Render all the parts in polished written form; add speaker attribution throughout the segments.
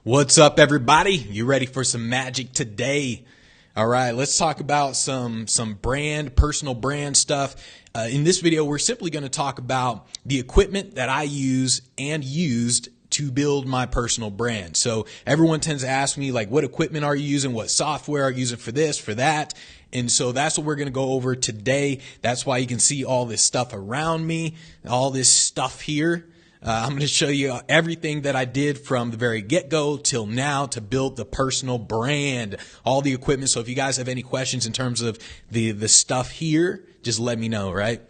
Speaker 1: What's up, everybody? You ready for some magic today? All right, let's talk about some personal brand stuff. In this video, we're simply going to talk about the equipment that I use and used to build my personal brand. So everyone tends to ask me, like, what equipment are you using? What software are you using for this, for that? And so that's what we're going to go over today. That's why you can see all this stuff around me, all this stuff here. I'm going to show you everything that I did from the very get-go till now to build the personal brand, all the equipment. So if you guys have any questions in terms of the stuff here, just let me know, right?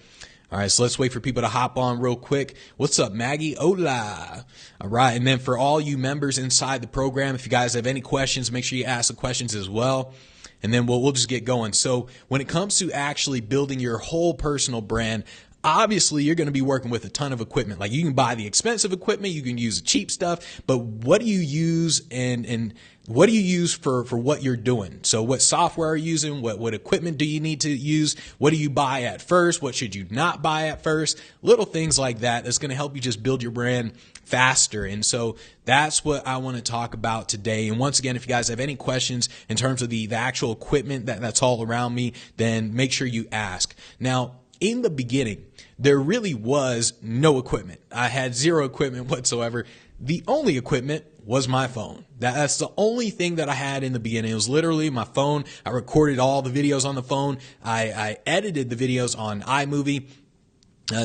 Speaker 1: All right, so let's wait for people to hop on real quick. What's up, Maggie? Hola. All right, and then for all you members inside the program, if you guys have any questions, make sure you ask the questions as well. And then we'll just get going. So when it comes to actually building your whole personal brand, obviously, you're going to be working with a ton of equipment. Like, you can buy the expensive equipment, you can use the cheap stuff, but what do you use and what do you use for what you're doing? So what software are you using? What equipment do you need to use? What do you buy at first? What should you not buy at first? Little things like that that's going to help you just build your brand faster. And so that's what I want to talk about today. And once again, if you guys have any questions in terms of the actual equipment that's all around me, then make sure you ask. Now, in the beginning, there really was no equipment. I had zero equipment whatsoever. The only equipment was my phone. That's the only thing that I had in the beginning. It was literally my phone. I recorded all the videos on the phone. I edited the videos on iMovie.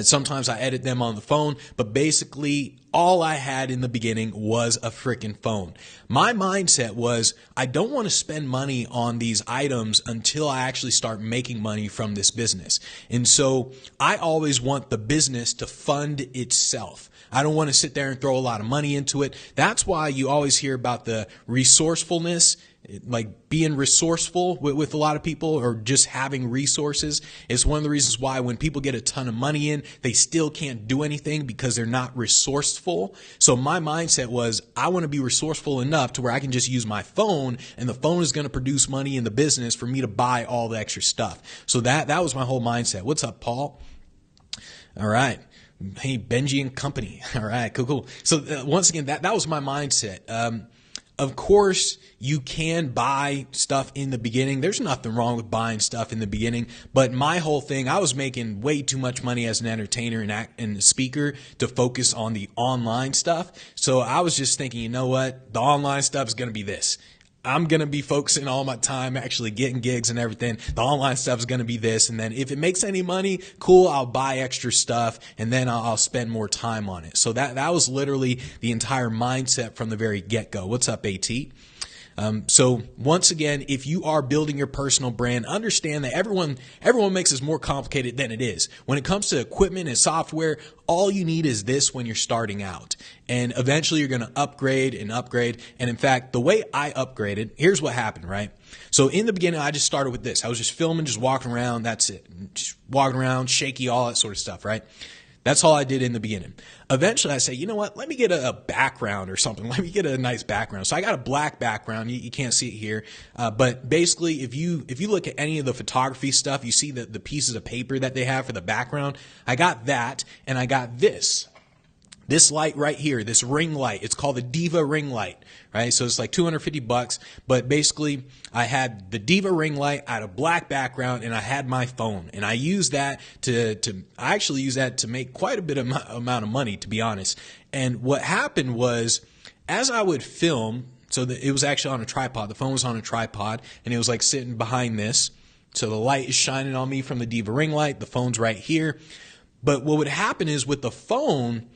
Speaker 1: Sometimes I edit them on the phone, but basically all I had in the beginning was a freaking phone. My mindset was, I don't want to spend money on these items until I actually start making money from this business. And so I always want the business to fund itself. I don't want to sit there and throw a lot of money into it. That's why you always hear about the resourcefulness, like being resourceful with a lot of people, or just having resources. It's one of the reasons why when people get a ton of money in, they still can't do anything because they're not resourceful. So my mindset was, I want to be resourceful enough to where I can just use my phone, and the phone is going to produce money in the business for me to buy all the extra stuff. So that was my whole mindset. What's up, Paul? All right. Hey, Benji and company. All right, cool. So once again, that was my mindset. Of course, you can buy stuff in the beginning. There's nothing wrong with buying stuff in the beginning. But my whole thing, I was making way too much money as an entertainer and speaker to focus on the online stuff. So I was just thinking, you know what? The online stuff is going to be this. I'm going to be focusing all my time actually getting gigs and everything. The online stuff is going to be this. And then if it makes any money, cool, I'll buy extra stuff and then I'll spend more time on it. So that was literally the entire mindset from the very get-go. What's up, AT? So once again, if you are building your personal brand, understand that everyone makes this more complicated than it is. When it comes to equipment and software, all you need is this when you're starting out. And eventually you're going to upgrade and upgrade. And in fact, the way I upgraded, here's what happened, right? So in the beginning, I just started with this. I was just filming, just walking around. That's it. Just walking around, shaky, all that sort of stuff, right? That's all I did in the beginning. Eventually, I say, you know what? Let me get a background or something. Let me get a nice background. So I got a black background. You can't see it here. But basically, if you look at any of the photography stuff, you see the pieces of paper that they have for the background. I got that, and I got this. This light right here, this ring light, it's called the Diva ring light, right? So it's like $250, but basically I had the Diva ring light, I had a black background, and I had my phone. And I used that I actually used that to make quite a bit of amount of money, to be honest. And what happened was, as I would film, so it was actually on a tripod, the phone was on a tripod, and it was like sitting behind this. So the light is shining on me from the Diva ring light, the phone's right here. But what would happen is with the phone,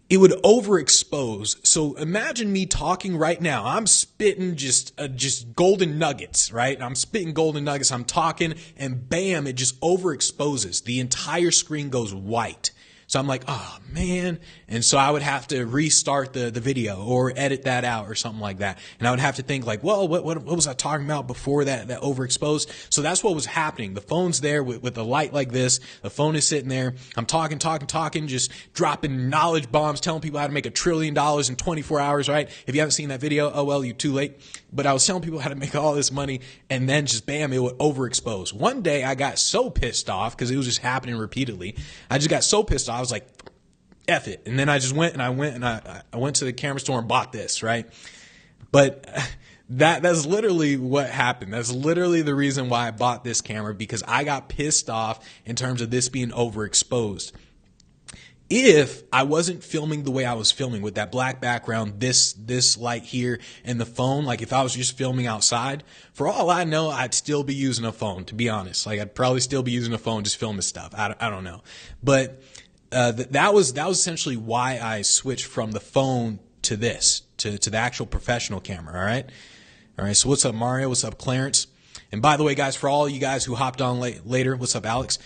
Speaker 1: it would overexpose. So imagine me talking right now. I'm spitting just golden nuggets, right? I'm spitting golden nuggets. I'm talking, and bam, it just overexposes. The entire screen goes white. So I'm like, oh man. And so I would have to restart the video or edit that out or something like that. And I would have to think like, well, what was I talking about before that overexposed? So that's what was happening. The phone's there with a light like this. The phone is sitting there. I'm talking, just dropping knowledge bombs, telling people how to make $1 trillion in 24 hours, right? If you haven't seen that video, oh well, you're too late. But I was telling people how to make all this money, and then just bam, it would overexpose. One day I got so pissed off because it was just happening repeatedly. I just got so pissed off. I was like, F it. And then I just went and I went to the camera store and bought this, right? But that's literally what happened. That's literally the reason why I bought this camera, because I got pissed off in terms of this being overexposed. If I wasn't filming the way I was filming with that black background, this light here and the phone, like if I was just filming outside, for all I know, I'd still be using a phone, to be honest. Like I'd probably still be using a phone just filming stuff. I don't know. But that was essentially why I switched from the phone to this, to the actual professional camera. All right. So what's up, Mario? What's up, Clarence? And by the way, guys, for all you guys who hopped on later, what's up, Alex?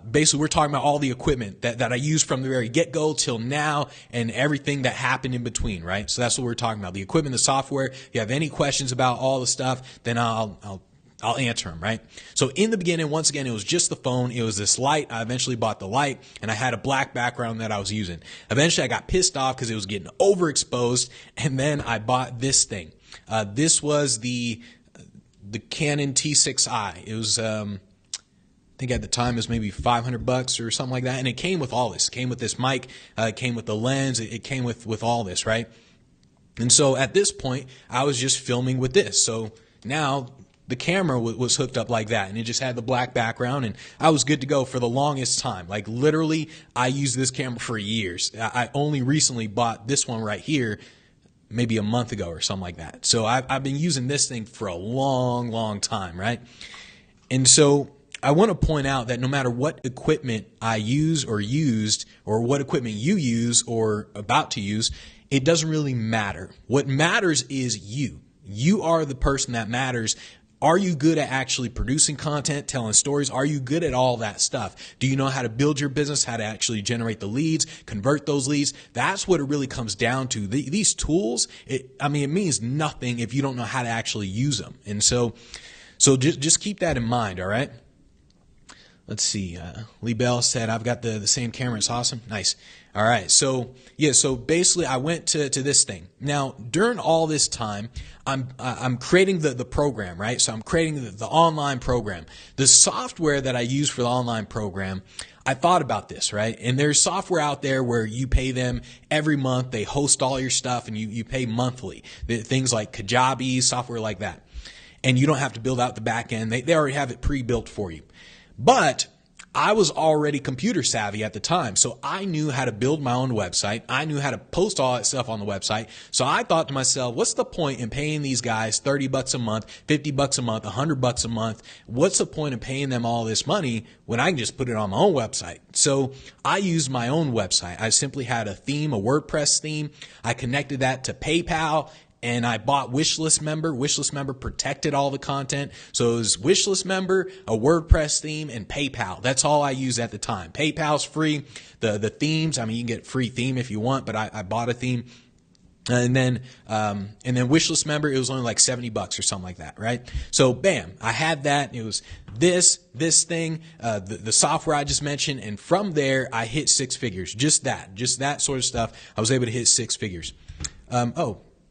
Speaker 1: Basically, we're talking about all the equipment that I used from the very get-go till now and everything that happened in between, right? So that's what we're talking about, the equipment, the software. If you have any questions about all the stuff, then I'll answer them, right? So in the beginning, once again, it was just the phone. It was this light. I eventually bought the light, and I had a black background that I was using. Eventually, I got pissed off because it was getting overexposed, and then I bought this thing. This was the Canon T6i. It was, I think at the time it was maybe $500 or something like that. And it came with all this. It came with this mic. It came with the lens. It came with all this, right? And so at this point, I was just filming with this. So now the camera was hooked up like that, and it just had the black background, and I was good to go for the longest time. Like literally, I used this camera for years. I only recently bought this one right here, maybe a month ago or something like that. So I've been using this thing for a long time, right? And so I want to point out that no matter what equipment I use or used, or what equipment you use or about to use, it doesn't really matter. What matters is you. You are the person that matters. Are you good at actually producing content, telling stories? Are you good at all that stuff? Do you know how to build your business, how to actually generate the leads, convert those leads? That's what it really comes down to. These tools, it means nothing if you don't know how to actually use them. And so just keep that in mind, all right? Let's see. Lee Bell said, I've got the same camera. It's awesome. Nice. All right. So yeah. So basically I went to this thing. Now during all this time, I'm creating the program, right? So I'm creating the online program. The software that I use for the online program, I thought about this, right? And there's software out there where you pay them every month. They host all your stuff and you pay monthly. Things like Kajabi, software like that. And you don't have to build out the back end. They already have it pre-built for you. But I was already computer savvy at the time, so I knew how to build my own website. I knew how to post all that stuff on the website. So I thought to myself, what's the point in paying these guys $30 a month, $50 a month, $100 a month? What's the point in paying them all this money when I can just put it on my own website? So I used my own website. I simply had a theme, a WordPress theme. I connected that to PayPal. And I bought Wishlist Member. Wishlist Member protected all the content. So it was Wishlist Member, a WordPress theme, and PayPal. That's all I used at the time. PayPal's free. The themes, you can get a free theme if you want, but I bought a theme. And then Wishlist Member, it was only like $70 or something like that, right? So bam, I had that. It was this thing, the software I just mentioned, and from there I hit six figures. Just that sort of stuff. I was able to hit six figures.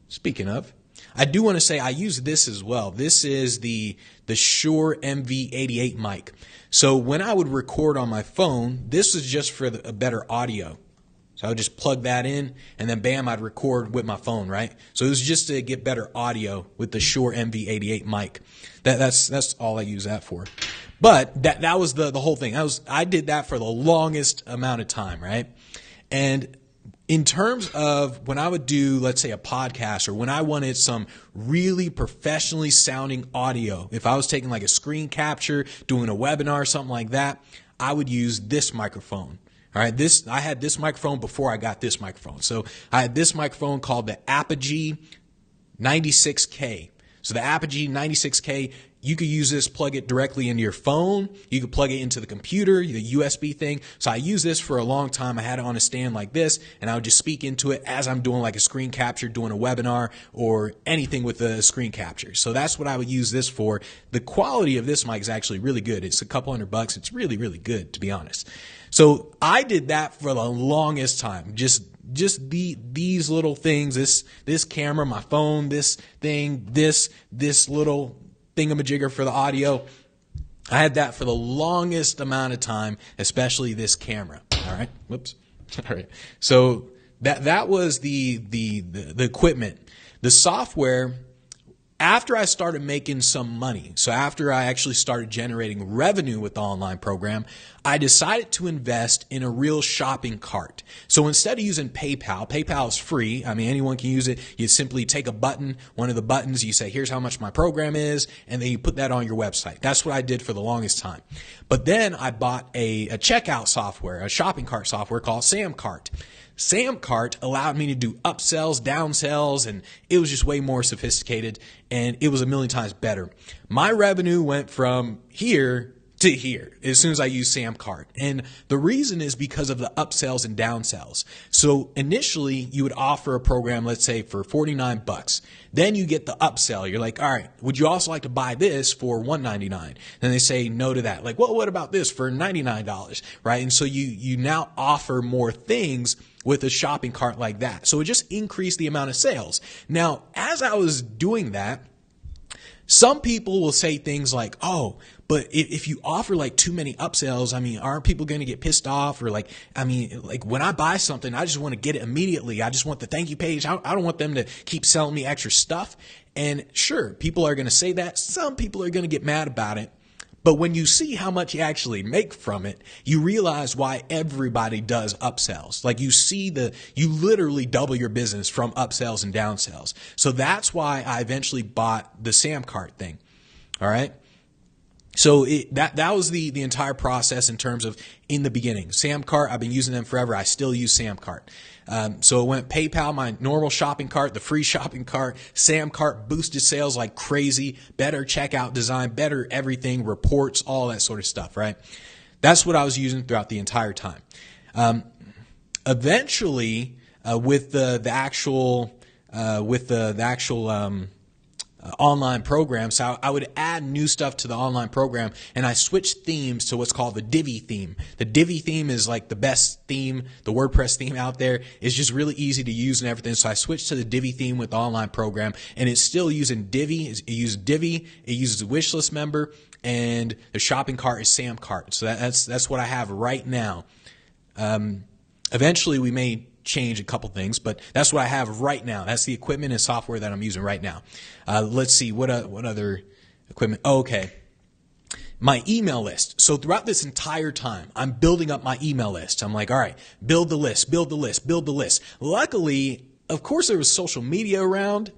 Speaker 1: Speaking of, I do want to say I use this as well. This is the Shure MV88 mic. So when I would record on my phone, this was just for a better audio. So I would just plug that in, and then bam, I'd record with my phone, right? So it was just to get better audio with the Shure MV88 mic. That's all I use that for. But that was the whole thing. I did that for the longest amount of time, right? And in terms of when I would do, let's say, a podcast, or when I wanted some really professionally sounding audio, if I was taking like a screen capture, doing a webinar or something like that, I would use this microphone. All right, I had this microphone before I got this microphone. So I had this microphone called the Aperture 96K. So the Aperture 96K, you could use this, plug it directly into your phone. You could plug it into the computer, the USB thing. So I used this for a long time. I had it on a stand like this, and I would just speak into it as I'm doing like a screen capture, doing a webinar, or anything with a screen capture. So that's what I would use this for. The quality of this mic is actually really good. It's a couple $100. It's really, really good, to be honest. So I did that for the longest time. Just these little things, this camera, my phone, this thing, this little thingamajigger for the audio. I had that for the longest amount of time, especially this camera. All right. Whoops. All right. So that was the equipment. The software, after I started making some money, so after I actually started generating revenue with the online program, I decided to invest in a real shopping cart. So instead of using PayPal is free. I mean, anyone can use it. You simply take a button, one of the buttons, you say, here's how much my program is, and then you put that on your website. That's what I did for the longest time. But then I bought a checkout software, a shopping cart software called Samcart. Samcart allowed me to do upsells, downsells, and it was just way more sophisticated, and it was a million times better. My revenue went from here to here as soon as I used Samcart. And the reason is because of the upsells and downsells. So initially you would offer a program, let's say for $49. Then you get the upsell. You're like, all right, would you also like to buy this for $199? Then they say no to that. Like, well, what about this for $99? Right? And so you now offer more things with a shopping cart like that. So it just increased the amount of sales. Now, as I was doing that, some people will say things like, oh, but if you offer like too many upsells, I mean, aren't people going to get pissed off? Or like, I mean, like when I buy something, I just want to get it immediately. I just want the thank you page. I don't want them to keep selling me extra stuff. And sure, people are going to say that. Some people are going to get mad about it. But when you see how much you actually make from it, you realize why everybody does upsells. Like you literally double your business from upsells and downsells. So that's why I eventually bought the Samcart thing. All right. So that was the entire process in terms of in the beginning. Samcart, I've been using them forever. I still use Samcart. So it went PayPal, my normal shopping cart, the free shopping cart. Samcart boosted sales like crazy, better checkout design, better everything, reports, all that sort of stuff, right? That's what I was using throughout the entire time. Eventually, with the actual online program. So I would add new stuff to the online program, and I switched themes to what's called the Divi theme. The Divi theme is like the best theme, the WordPress theme out there. It's just really easy to use and everything. So I switched to the Divi theme with the online program, and it's still using Divi. It uses Divi. It uses a wishlist member, and the shopping cart is Samcart. So that's what I have right now. Eventually we may change a couple things, but that's what I have right now. That's the equipment and software that I'm using right now. Let's see what other equipment. Oh, okay. My email list. So throughout this entire time, I'm building up my email list. I'm like, all right, build the list, build the list, build the list. Luckily, of course, there was social media around,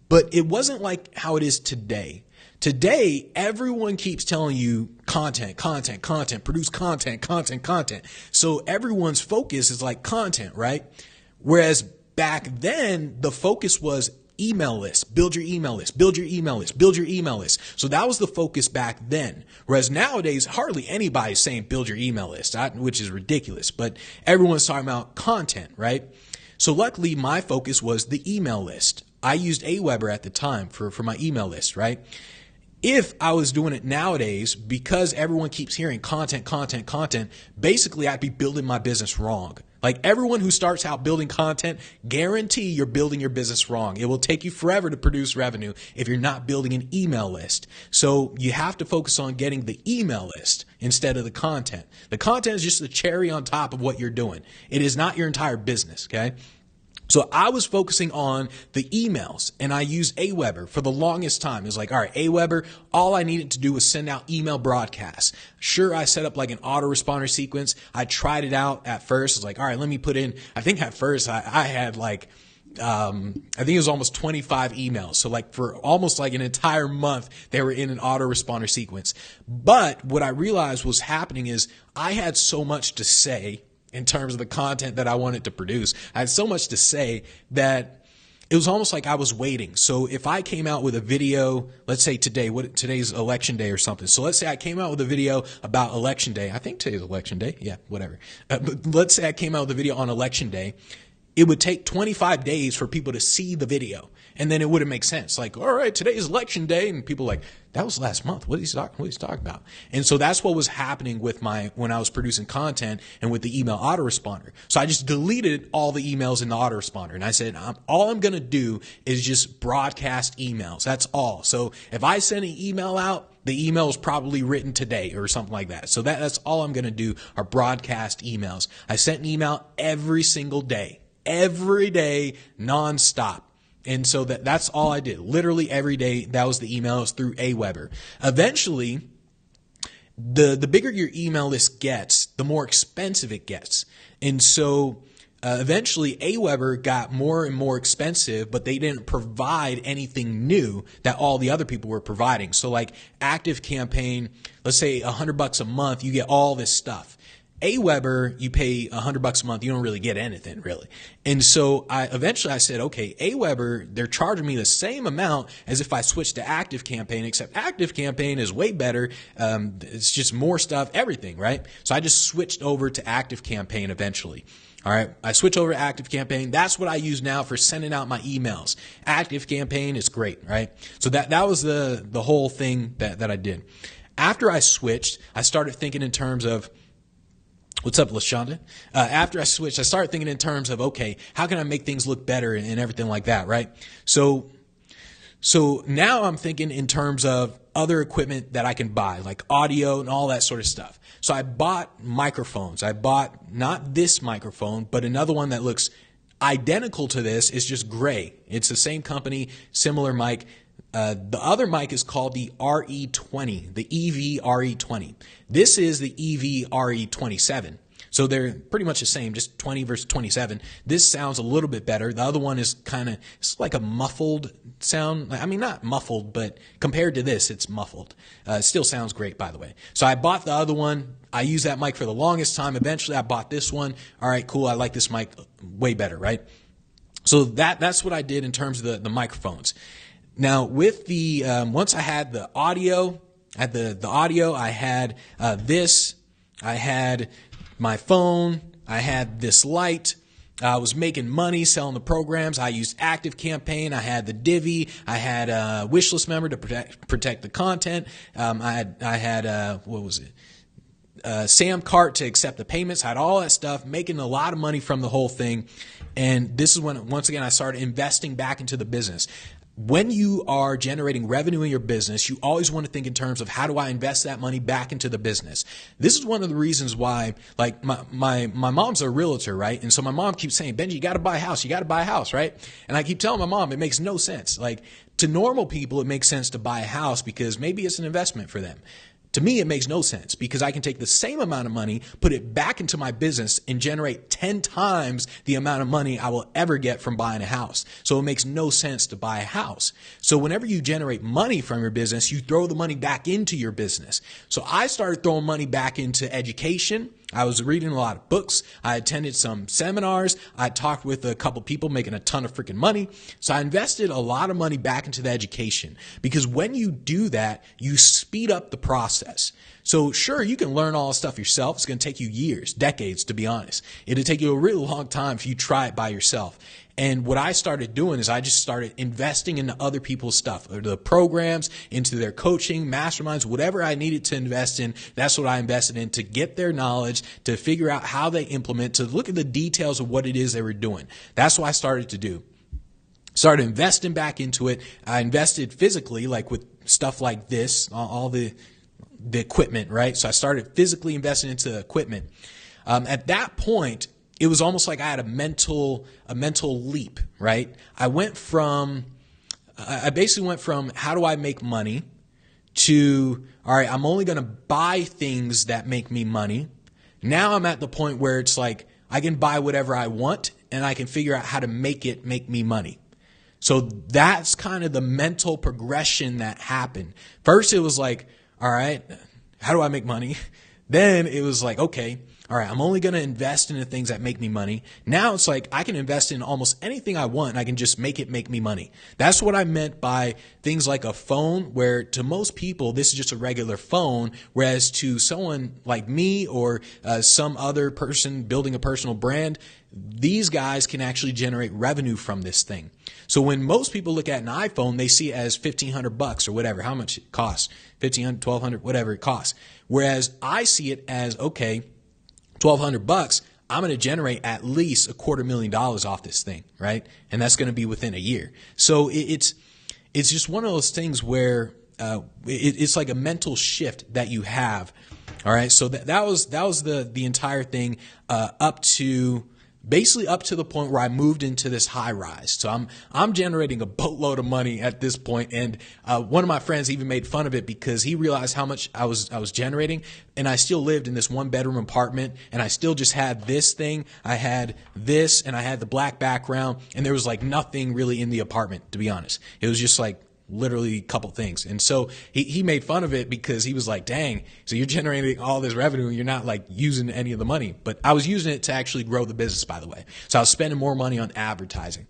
Speaker 1: but it wasn't like how it is today. Today, everyone keeps telling you content, produce content. So everyone's focus is like content, right? Whereas back then, the focus was email list, build your email list, build your email list, build your email list. So that was the focus back then. Whereas nowadays, hardly anybody's saying build your email list, which is ridiculous, but everyone's talking about content, right? So luckily, my focus was the email list. I used Aweber at the time for my email list, right? If I was doing it nowadays, because everyone keeps hearing content, basically I'd be building my business wrong. Like everyone who starts out building content, guarantee you're building your business wrong. It will take you forever to produce revenue if you're not building an email list. So you have to focus on getting the email list instead of the content. The content is just the cherry on top of what you're doing. It is not your entire business, okay? So I was focusing on the emails, and I used Aweber for the longest time. It was like, all right, Aweber, all I needed to do was send out email broadcasts. Sure, I set up like an autoresponder sequence. I tried it out at first. I was like, all right, let me put in, I think at first I had like, I think it was almost 25 emails. So like for almost like an entire month, they were in an autoresponder sequence. But what I realized was happening is I had so much to say in terms of the content that I wanted to produce. I had so much to say that it was almost like I was waiting. So if I came out with a video, let's say today's election day or something. So let's say I came out with a video about election day. I think today's election day. Yeah, whatever. But let's say I came out with a video on election day. it would take 25 days for people to see the video. And then it wouldn't make sense. Like, all right, today is election day. And people are like, that was last month. What is he talking about? And so that's what was happening with when I was producing content and with the email autoresponder. So I just deleted all the emails in the autoresponder. And I said, all I'm going to do is just broadcast emails. That's all. So if I send an email out, the email is probably written today or something like that. So that's all I'm going to do are broadcast emails. I sent an email every single day, nonstop. And so that's all I did. Literally every day, that was the emails through Aweber. Eventually, the bigger your email list gets, the more expensive it gets. And so eventually, Aweber got more and more expensive, but they didn't provide anything new that all the other people were providing. So like Active Campaign, let's say $100 a month, you get all this stuff. Aweber, you pay $100 a month, you don't really get anything really. And so eventually I said, okay, Aweber, they're charging me the same amount as if I switched to Active Campaign, except Active Campaign is way better. It's just more stuff, everything, right? So I just switched over to Active Campaign eventually. All right. I switch over to Active Campaign. That's what I use now for sending out my emails. Active Campaign is great, right? So that was the whole thing that I did. After I switched, I started thinking in terms of, what's up, LaShonda? After I switched, I started thinking in terms of, okay, how can I make things look better and everything like that, right? So now I'm thinking in terms of other equipment that I can buy, like audio and all that sort of stuff. So I bought microphones. I bought not this microphone, but another one that looks identical to this. It's just gray. It's the same company, similar mic. The other mic is called the RE20, the EV RE20. This is the EV RE27. So they're pretty much the same, just 20 versus 27. This sounds a little bit better. The other one is it's like a muffled sound. I mean, not muffled, but compared to this, it's muffled. It still sounds great, by the way. So I bought the other one. I used that mic for the longest time. Eventually, I bought this one. All right, cool. I like this mic way better, right? So that's what I did in terms of the microphones. Now, with the once I had the audio, I had this, I had my phone, I had this light. I was making money selling the programs. I used Active Campaign. I had the Divi. I had a wishlist member to protect the content. I had what was it? Sam Cart to accept the payments. I had all that stuff, making a lot of money from the whole thing. And this is when, once again, I started investing back into the business. When you are generating revenue in your business, you always want to think in terms of how do I invest that money back into the business. This is one of the reasons why, like my mom's a realtor, right? And so my mom keeps saying, Benji, you got to buy a house. You got to buy a house, right? And I keep telling my mom, it makes no sense. Like to normal people, it makes sense to buy a house because maybe it's an investment for them. To me, it makes no sense because I can take the same amount of money, put it back into my business and generate 10 times the amount of money I will ever get from buying a house. So it makes no sense to buy a house. So whenever you generate money from your business, you throw the money back into your business. So I started throwing money back into education. I was reading a lot of books. I attended some seminars. I talked with a couple people making a ton of freaking money. So I invested a lot of money back into the education because when you do that, you speed up the process. So sure, you can learn all this stuff yourself. It's going to take you years, decades, to be honest. It'll take you a really long time if you try it by yourself. And what I started doing is I just started investing into other people's stuff, or the programs, into their coaching, masterminds, whatever I needed to invest in. That's what I invested in to get their knowledge, to figure out how they implement, to look at the details of what it is they were doing. That's what I started to do. Started investing back into it. I invested physically, like with stuff like this, all the equipment, right? So I started physically investing into equipment. At that point, it was almost like I had a mental leap, right? I basically went from how do I make money to, all right, I'm only going to buy things that make me money. Now I'm at the point where it's like I can buy whatever I want and I can figure out how to make it make me money. So that's kind of the mental progression that happened. First, it was like, all right, how do I make money? Then it was like, okay, all right, I'm only going to invest in the things that make me money. Now it's like I can invest in almost anything I want and I can just make it make me money. That's what I meant by things like a phone, where to most people, this is just a regular phone, whereas to someone like me or some other person building a personal brand, these guys can actually generate revenue from this thing. So when most people look at an iPhone, they see it as $1,500 or whatever, how much it costs, $1,500, $1,200, whatever it costs. Whereas I see it as, okay, $1,200, I'm going to generate at least $250,000 off this thing, right? And that's going to be within a year. So it's just one of those things where it's like a mental shift that you have. All right, so that was the entire thing basically up to the point where I moved into this high rise. So I'm generating a boatload of money at this point, and one of my friends even made fun of it because he realized how much I was generating, and I still lived in this 1-bedroom apartment, and I still just had this thing. I had this, and I had the black background, and there was like nothing really in the apartment, to be honest. It was just like literally a couple things. And so he made fun of it because he was like, dang, so you're generating all this revenue and you're not like using any of the money. But I was using it to actually grow the business, by the way. So I was spending more money on advertising.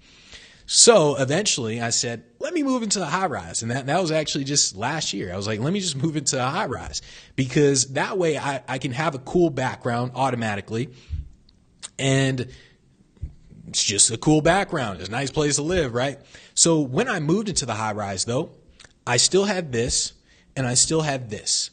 Speaker 1: So eventually I said, let me move into the high rise. And that was actually just last year. I was like, let me just move into a high rise because that way I can have a cool background automatically. And it's just a cool background. It's a nice place to live, right? So when I moved into the high rise, though, I still had this and I still had this.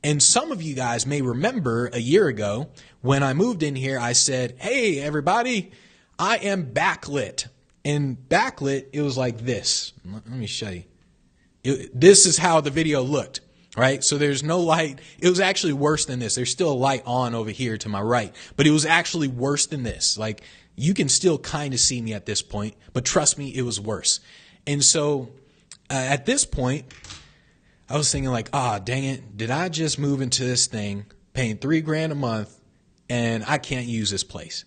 Speaker 1: And some of you guys may remember a year ago when I moved in here, I said, hey, everybody, I am backlit. And backlit, it was like this. Let me show you. This is how the video looked, right? So there's no light. It was actually worse than this. There's still a light on over here to my right, but it was actually worse than this. Like, you can still kind of see me at this point, but trust me, it was worse. And so at this point, I was thinking like, dang it, did I just move into this thing paying $3,000 a month and I can't use this place?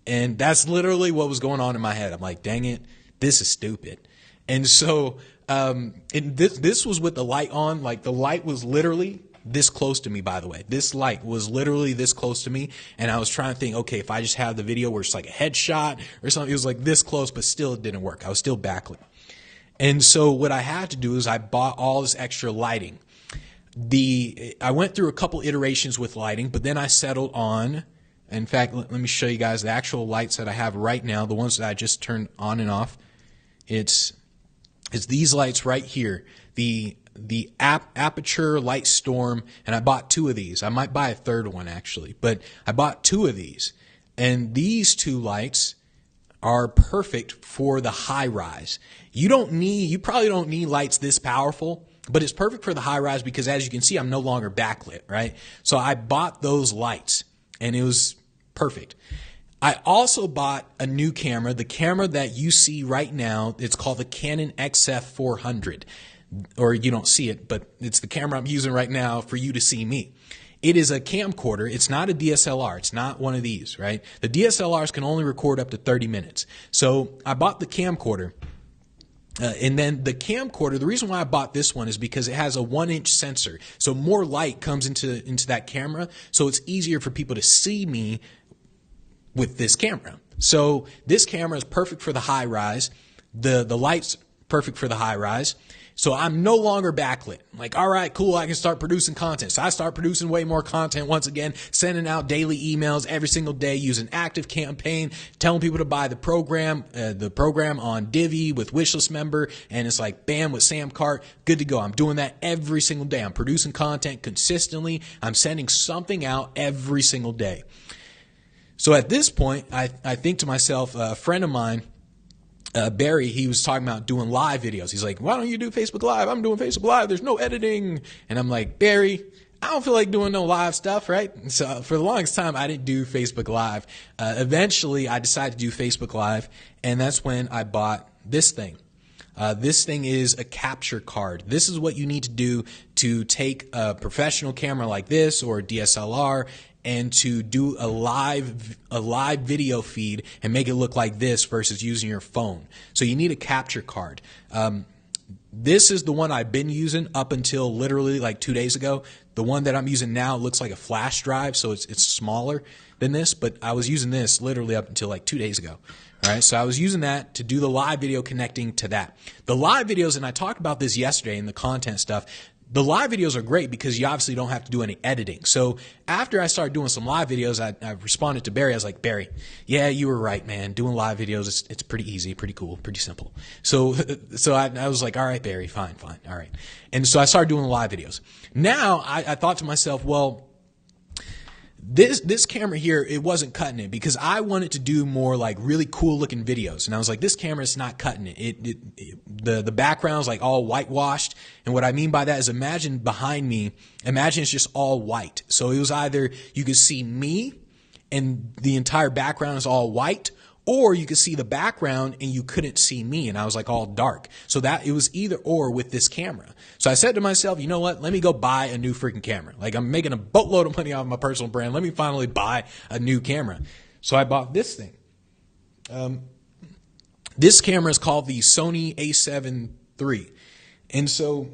Speaker 1: And that's literally what was going on in my head. I'm like, dang it, this is stupid. And so this was with the light on. Like the light was literally this close to me, by the way. This light was literally this close to me. And I was trying to think, okay, if I just have the video where it's like a headshot or something, it was like this close, but still it didn't work. I was still backlit. And so what I had to do is I bought all this extra lighting. I went through a couple iterations with lighting, but then I settled on, in fact, let me show you guys the actual lights that I have right now, the ones that I just turned on and off. It's these lights right here. The Aperture Light Storm, and I bought 2 of these. I might buy a third one actually, but I bought 2 of these. And these 2 lights are perfect for the high rise. You probably don't need lights this powerful, but it's perfect for the high rise because as you can see, I'm no longer backlit, right? So I bought those lights and it was perfect. I also bought a new camera, the camera that you see right now. It's called the Canon XF400. Or you don't see it, but it's the camera I'm using right now for you to see me. It is a camcorder. It's not a DSLR. It's not one of these, right? The DSLRs can only record up to 30 minutes. So I bought the camcorder. And then the camcorder, the reason why I bought this one is because it has a 1-inch sensor. So more light comes into that camera. So it's easier for people to see me with this camera. So this camera is perfect for the high rise. The light's perfect for the high rise. So I'm no longer backlit. I'm like, all right, cool, I can start producing content. So I start producing way more content once again, sending out daily emails every single day, using Active Campaign, telling people to buy the program on Diva with wishlist member, and it's like, bam, with Sam Cart, good to go. I'm doing that every single day. I'm producing content consistently. I'm sending something out every single day. So at this point, I think to myself, a friend of mine, Barry, he was talking about doing live videos. He's like, why don't you do Facebook Live? I'm doing Facebook Live. There's no editing. And I'm like, Barry, I don't feel like doing no live stuff, right? So for the longest time, I didn't do Facebook Live. Eventually, I decided to do Facebook Live, and that's when I bought this thing. This thing is a capture card. This is what you need to do to take a professional camera like this or a DSLR and to do a live video feed and make it look like this versus using your phone. So you need a capture card. This is the one I've been using up until literally like 2 days ago. The one that I'm using now looks like a flash drive, so it's smaller than this, but I was using this literally up until like 2 days ago. All right, so I was using that to do the live video connecting to that. The live videos, and I talked about this yesterday in the content stuff, the live videos are great because you obviously don't have to do any editing. So after I started doing some live videos, I responded to Barry. I was like, Barry, yeah, you were right, man. Doing live videos, it's pretty easy, pretty cool, pretty simple. So I was like, all right, Barry, fine, all right. And so I started doing live videos. Now I thought to myself, well, this camera here, it wasn't cutting it because I wanted to do more like really cool looking videos. And I was like, this camera is not cutting it. The background is like all whitewashed. And what I mean by that is imagine behind me, imagine it's just all white. So it was either you could see me and the entire background is all white, or you could see the background and you couldn't see me and I was like all dark. So that it was either or with this camera. So I said to myself, you know what? Let me go buy a new freaking camera. Like I'm making a boatload of money off my personal brand. Let me finally buy a new camera. So I bought this thing. This camera is called the Sony A7 III. And so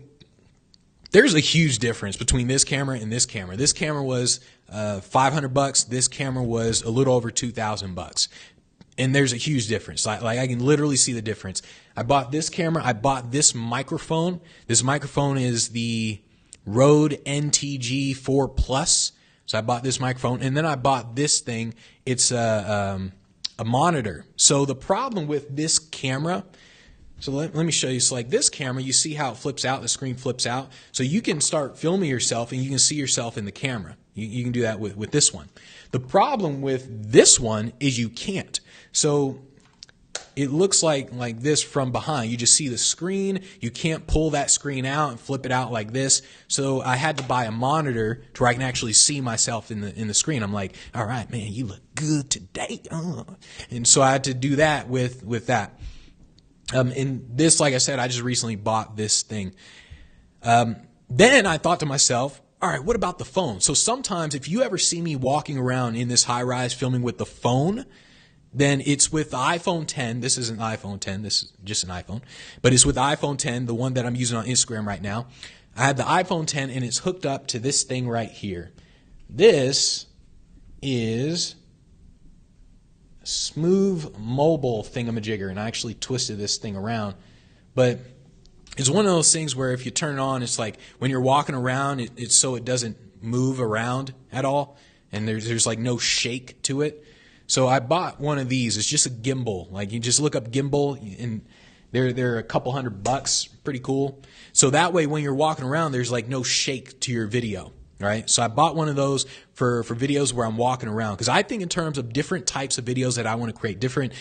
Speaker 1: there's a huge difference between this camera and this camera. This camera was $500. This camera was a little over $2,000. And there's a huge difference. Like I can literally see the difference. I bought this camera. I bought this microphone. This microphone is the Rode NTG 4 Plus. So I bought this microphone. And then I bought this thing. It's a monitor. So the problem with this camera, so let me show you. So like this camera, you see how it flips out, the screen flips out. So you can start filming yourself and you can see yourself in the camera. You can do that with this one. The problem with this one is you can't. So it looks like this from behind. You just see the screen. You can't pull that screen out and flip it out like this. So I had to buy a monitor to where I can actually see myself in the screen. I'm like, all right, man, you look good today. And so I had to do that with that. And this, like I said, I just recently bought this thing. Then I thought to myself, all right, what about the phone? So sometimes if you ever see me walking around in this high rise filming with the phone, then it's with the iPhone 10. This isn't iPhone 10. This is just an iPhone. But it's with the iPhone 10, the one that I'm using on Instagram right now. I have the iPhone 10 and it's hooked up to this thing right here. This is a smooth mobile thingamajigger. And I actually twisted this thing around. But it's one of those things where if you turn it on, it's like when you're walking around, it's so it doesn't move around at all. And there's like no shake to it. So I bought one of these. It's just a gimbal. Like you just look up gimbal and they're a couple $100, pretty cool. So that way when you're walking around, there's like no shake to your video, right? So I bought one of those for videos where I'm walking around because I think in terms of different types of videos that I want to create, different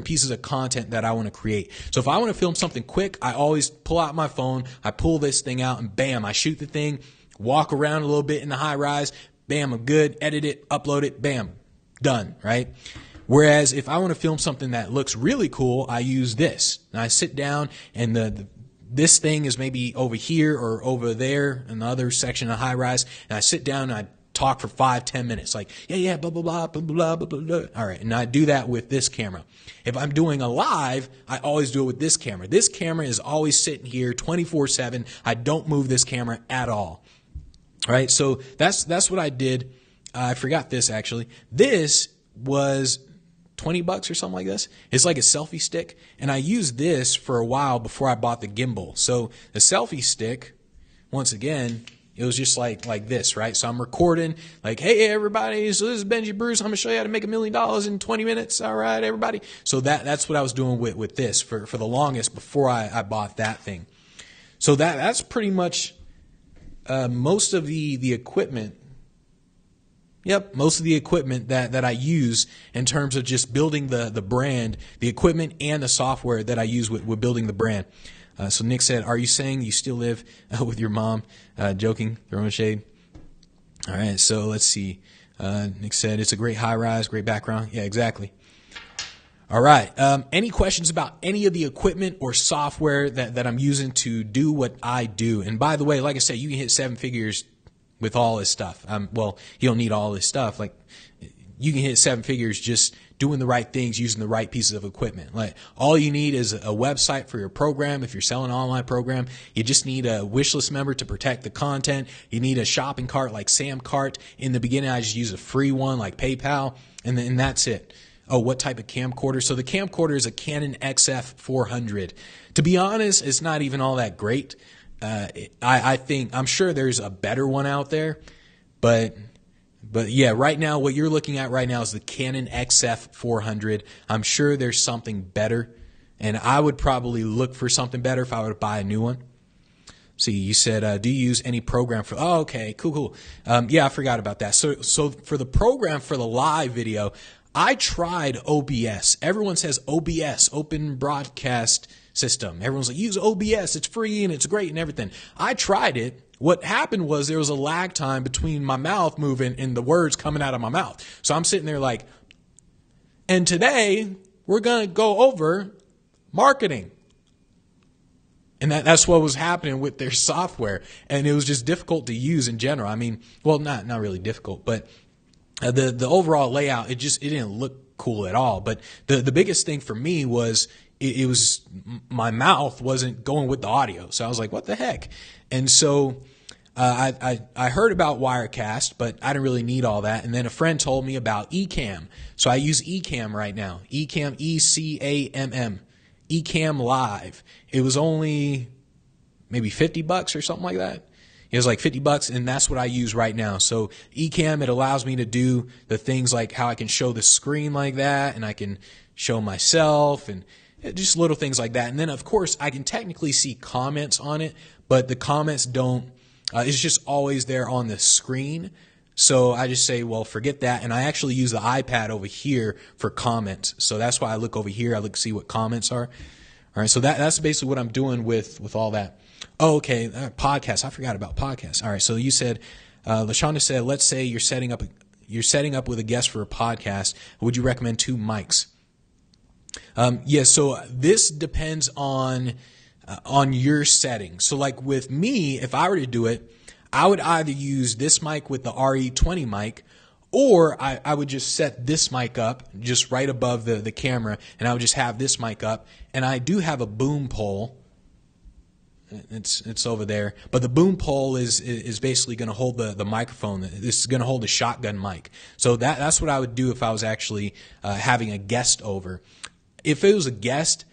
Speaker 1: pieces of content that I want to create. So if I want to film something quick, I always pull out my phone, I pull this thing out and bam, I shoot the thing, walk around a little bit in the high rise, bam, I'm good, edit it, upload it, bam. Done, right? Whereas if I want to film something that looks really cool, I use this. And I sit down and this thing is maybe over here or over there in the other section of high rise. And I sit down and I talk for 5-10 minutes. Like, yeah, blah, blah, blah, blah, blah, blah, blah, blah. All right. And I do that with this camera. If I'm doing a live, I always do it with this camera. This camera is always sitting here 24/7. I don't move this camera at all. All right. So that's what I did. I forgot this actually. This was $20 or something like this. It's like a selfie stick. And I used this for a while before I bought the gimbal. So the selfie stick, once again, it was just like this, right? So I'm recording like, hey, everybody, so this is Benji Bruce. I'm going to show you how to make $1 million in 20 minutes. All right, everybody. So that's what I was doing with this for the longest before I bought that thing. So that's pretty much most of the equipment. Yep, most of the equipment that I use in terms of just building the brand, the equipment and the software that I use with building the brand. So Nick said, are you saying you still live with your mom? Joking, throwing shade. All right, so let's see. Nick said, it's a great high rise, great background. Yeah, exactly. All right. Any questions about any of the equipment or software that I'm using to do what I do? And by the way, like I said, you can hit 7 figures with all this stuff. Well, you don't need all this stuff. Like you can hit 7 figures just doing the right things, using the right pieces of equipment. Like all you need is a website for your program. If you're selling an online program, you just need a wishlist member to protect the content. You need a shopping cart like Samcart. In the beginning, I just use a free one like PayPal, and that's it. Oh, what type of camcorder? So the camcorder is a Canon XF400. To be honest, it's not even all that great. I'm sure there's a better one out there, but yeah, right now, what you're looking at right now is the Canon XF400. I'm sure there's something better, and I would probably look for something better if I were to buy a new one. See, you said, do you use any program for, oh, okay, cool. Yeah, I forgot about that. So for the program for the live video, I tried OBS. Everyone says OBS, Open Broadcast System. Everyone's like, use OBS, it's free and it's great and everything. I tried it. What happened was there was a lag time between my mouth moving and the words coming out of my mouth. So I'm sitting there like, and today we're going to go over marketing. And that's what was happening with their software. And it was just difficult to use in general. I mean, well, not really difficult, but the overall layout, it didn't look cool at all. But the biggest thing for me was it was my mouth wasn't going with the audio. So I was like, what the heck? And so I heard about Wirecast, but I didn't really need all that. And then a friend told me about Ecamm. So I use Ecamm right now. Ecamm, E-C-A-M-M. Ecamm Live. It was only maybe $50 or something like that. It was like $50, and that's what I use right now. So Ecamm, it allows me to do the things like how I can show the screen like that, and I can show myself, and just little things like that. And then, of course, I can technically see comments on it, but the comments don't, it's just always there on the screen. So I just say, well, forget that. And I actually use the iPad over here for comments. So that's why I look over here. I look to see what comments are. All right. So that's basically what I'm doing with all that. Oh, okay. Podcasts. I forgot about podcasts. All right. So you said, LaShonda said, let's say you're setting up with a guest for a podcast. Would you recommend 2 mics? Yeah. So this depends on your settings. So like with me, if I were to do it, I would either use this mic with the RE20 mic, or I would just set this mic up just right above the camera, and I would just have this mic up. And I do have a boom pole. It's over there. But the boom pole is basically going to hold the microphone. This is going to hold a shotgun mic. So that's what I would do if I was actually having a guest over. If it was a guest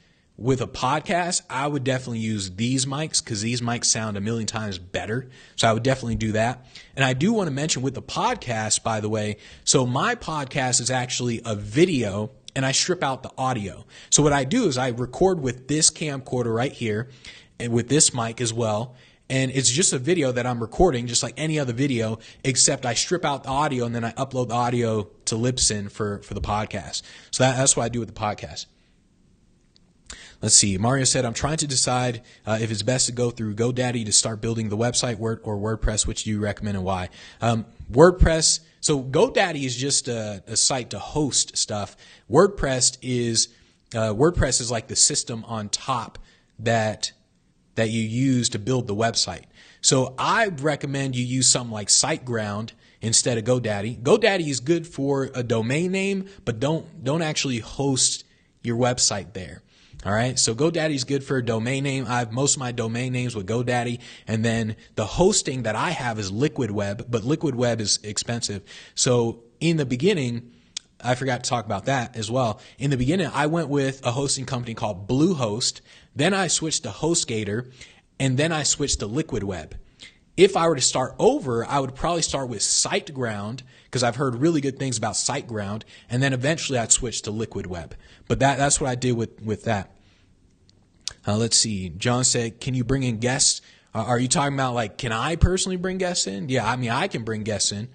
Speaker 1: with a podcast, I would definitely use these mics because these mics sound a million times better. So I would definitely do that. And I do want to mention with the podcast, by the way, so my podcast is actually a video and I strip out the audio. So what I do is I record with this camcorder right here and with this mic as well. And it's just a video that I'm recording just like any other video, except I strip out the audio and then I upload the audio to Libsyn for the podcast. So that's what I do with the podcast. Let's see. Mario said, I'm trying to decide if it's best to go through GoDaddy to start building the website or WordPress. Which do you recommend and why? WordPress. So GoDaddy is just a site to host stuff. WordPress is like the system on top that you use to build the website. So I recommend you use something like SiteGround instead of GoDaddy. GoDaddy is good for a domain name, but don't actually host your website there. All right. So GoDaddy is good for a domain name. I have most of my domain names with GoDaddy. And then the hosting that I have is Liquid Web, but Liquid Web is expensive. So in the beginning, I forgot to talk about that as well. In the beginning, I went with a hosting company called Bluehost. Then I switched to HostGator, and then I switched to Liquid Web. If I were to start over, I would probably start with SiteGround because I've heard really good things about SiteGround, and then eventually I'd switch to Liquid Web. But that's what I did with that. Let's see. John said, can you bring in guests? Are you talking about like, can I personally bring guests in? Yeah, I mean, I can bring guests in,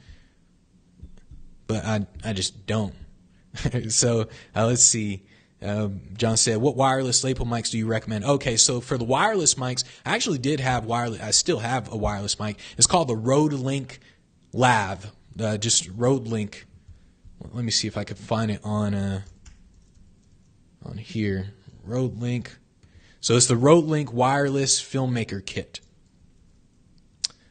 Speaker 1: but I just don't. So let's see. John said, what wireless lapel mics do you recommend? Okay, so for the wireless mics, I actually did have wireless. I still have a wireless mic. It's called the Rode Link Lav. Just Rode Link. Let me see if I could find it on here. Rode Link. So it's the Rode Link Wireless Filmmaker Kit.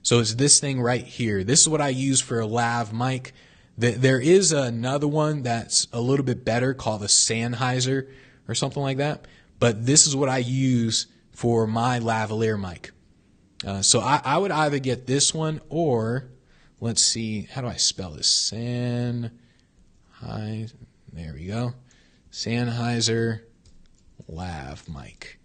Speaker 1: So it's this thing right here. This is what I use for a Lav mic. There is another one that's a little bit better called the Sennheiser or something like that. But this is what I use for my lavalier mic. So I would either get this one or, let's see, how do I spell this? There we go. Sennheiser Lav Mic.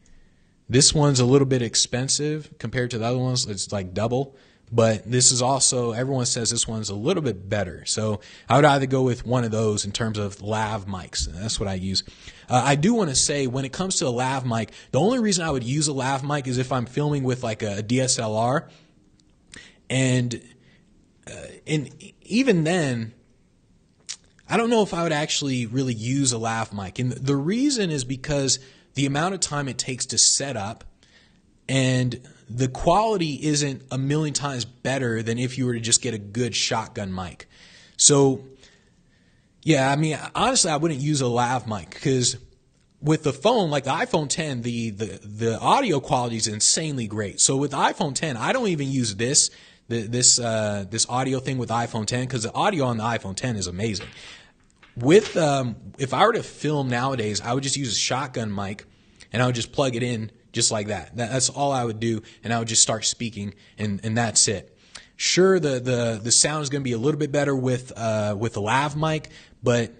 Speaker 1: This one's a little bit expensive compared to the other ones. It's like double. But this is also, everyone says this one's a little bit better. So I would either go with one of those in terms of lav mics. That's what I use. I do want to say when it comes to a lav mic, the only reason I would use a lav mic is if I'm filming with like a DSLR. And even then, I don't know if I would actually really use a lav mic. And the reason is because the amount of time it takes to set up, and the quality isn't a million times better than if you were to just get a good shotgun mic. So, yeah, I mean, honestly, I wouldn't use a lav mic because with the phone, like the iPhone 10, the audio quality is insanely great. So with the iPhone 10, I don't even use this audio thing with the iPhone 10 because the audio on the iPhone 10 is amazing. With if I were to film nowadays, I would just use a shotgun mic and I would just plug it in. Just like that. That's all I would do, and I would just start speaking, and that's it. Sure, the sound is going to be a little bit better with a lav mic, but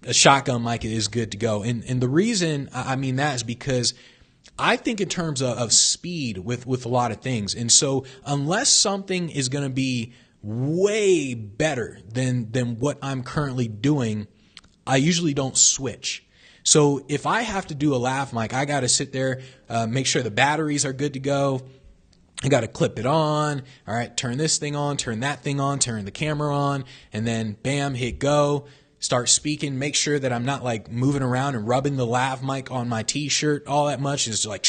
Speaker 1: a shotgun mic is good to go. And the reason I mean that is because I think in terms of speed with a lot of things, and so unless something is going to be way better than what I'm currently doing, I usually don't switch. So if I have to do a lav mic, I got to sit there, make sure the batteries are good to go. I got to clip it on. All right, turn this thing on, turn that thing on, turn the camera on, and then bam, hit go, start speaking. Make sure that I'm not like moving around and rubbing the lav mic on my t-shirt all that much. It's just like,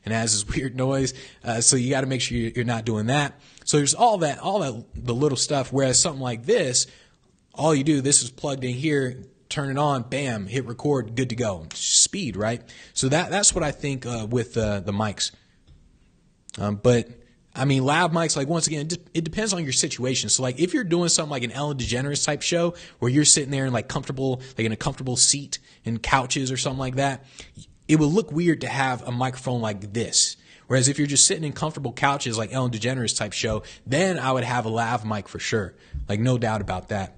Speaker 1: and it has this weird noise. So you got to make sure you're not doing that. So there's all that, the little stuff. Whereas something like this, all you do, this is plugged in here. Turn it on, bam, hit record, good to go. Speed, right? So that's what I think with the mics. But I mean, lav mics, like once again, it depends on your situation. So like if you're doing something like an Ellen DeGeneres type show where you're sitting there in like comfortable, like in a comfortable seat and couches or something like that, it would look weird to have a microphone like this. Whereas if you're just sitting in comfortable couches like Ellen DeGeneres type show, then I would have a lav mic for sure. Like no doubt about that.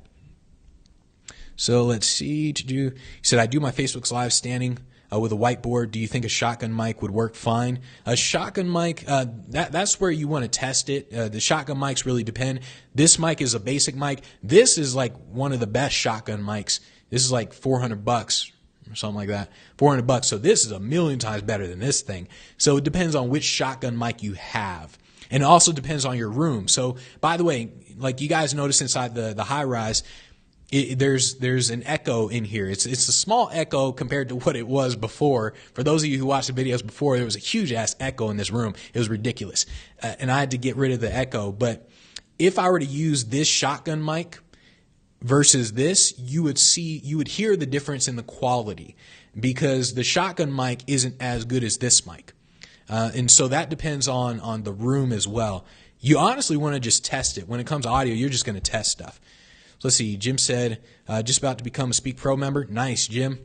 Speaker 1: So let's see. He said, I do my Facebook's live standing with a whiteboard. Do you think a shotgun mic would work fine? A shotgun mic, that's where you want to test it. The shotgun mics really depend. This mic is a basic mic. This is like one of the best shotgun mics. This is like $400 or something like that. $400. So this is a million times better than this thing. So it depends on which shotgun mic you have. And it also depends on your room. So by the way, like you guys notice inside the high rise, there's an echo in here. It's a small echo compared to what it was before. For those of you who watched the videos before, there was a huge ass echo in this room. It was ridiculous. And I had to get rid of the echo. But if I were to use this shotgun mic versus this, you would hear the difference in the quality because the shotgun mic isn't as good as this mic. And so that depends on the room as well. You honestly want to just test it. When it comes to audio, you're just going to test stuff. So let's see. Jim said, just about to become a Speak Pro member. Nice, Jim.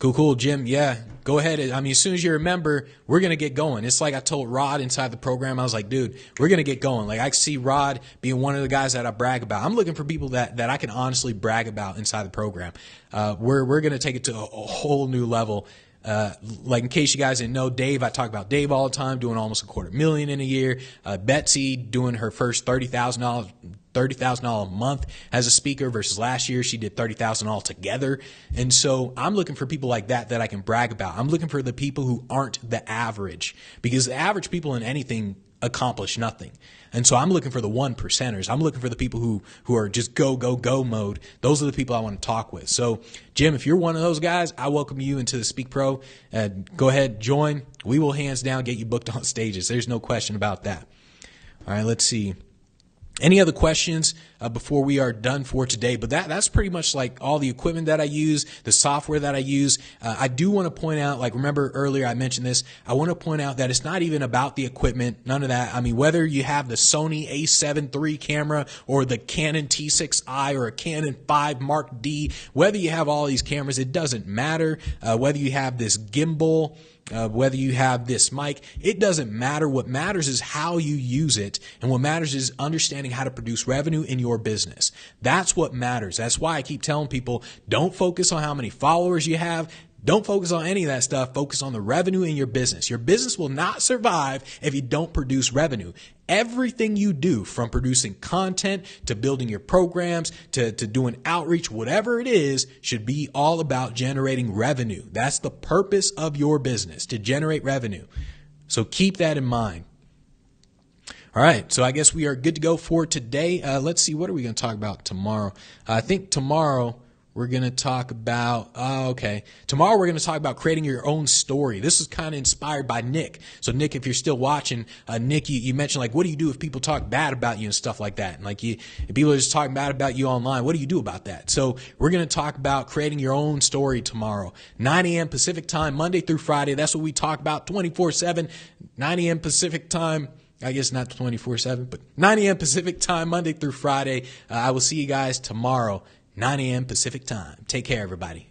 Speaker 1: Cool, Jim. Yeah, go ahead. I mean, as soon as you're a member, we're going to get going. It's like I told Rod inside the program. I was like, dude, we're going to get going. Like I see Rod being one of the guys that I brag about. I'm looking for people that I can honestly brag about inside the program. We're going to take it to a whole new level. Like in case you guys didn't know, Dave, I talk about Dave all the time, doing almost $250,000 in a year. Betsy doing her first $30,000 a month as a speaker versus last year she did $30,000 altogether. And so I'm looking for people like that I can brag about. I'm looking for the people who aren't the average, because the average people in anything accomplish nothing. And so I'm looking for the 1%ers. I'm looking for the people who are just go mode. Those are the people I want to talk with. So Jim, if you're one of those guys, I welcome you into the Speak Pro. Go ahead, join. We will hands down get you booked on stages. There's no question about that. All right, let's see. Any other questions before we are done for today? But that's pretty much like all the equipment that I use, the software that I use. I do want to point out, like, remember earlier I mentioned this, I want to point out that it's not even about the equipment, none of that. I mean, whether you have the Sony a7 III camera or the Canon T6i or a Canon 5 Mark D, whether you have all these cameras, it doesn't matter. Whether you have this gimbal, whether you have this mic, it doesn't matter. What matters is how you use it, and what matters is understanding how to produce revenue in your business. That's what matters. That's why I keep telling people, don't focus on how many followers you have. Don't focus on any of that stuff. Focus on the revenue in your business. Your business will not survive if you don't produce revenue. Everything you do, from producing content to building your programs to doing outreach, whatever it is, should be all about generating revenue. That's the purpose of your business, to generate revenue. So keep that in mind. All right, so I guess we are good to go for today. Let's see, what are we going to talk about tomorrow? I think tomorrow we're going to talk about, tomorrow we're going to talk about creating your own story. This is kind of inspired by Nick. So Nick, if you're still watching, Nick, you mentioned, like, what do you do if people talk bad about you and stuff like that? And like, if people are just talking bad about you online, what do you do about that? So we're going to talk about creating your own story tomorrow, 9 a.m. Pacific time, Monday through Friday. That's what we talk about 24/7, 9 a.m. Pacific time. I guess not 24/7, but 9 a.m. Pacific time, Monday through Friday. I will see you guys tomorrow, 9 a.m. Pacific time. Take care, everybody.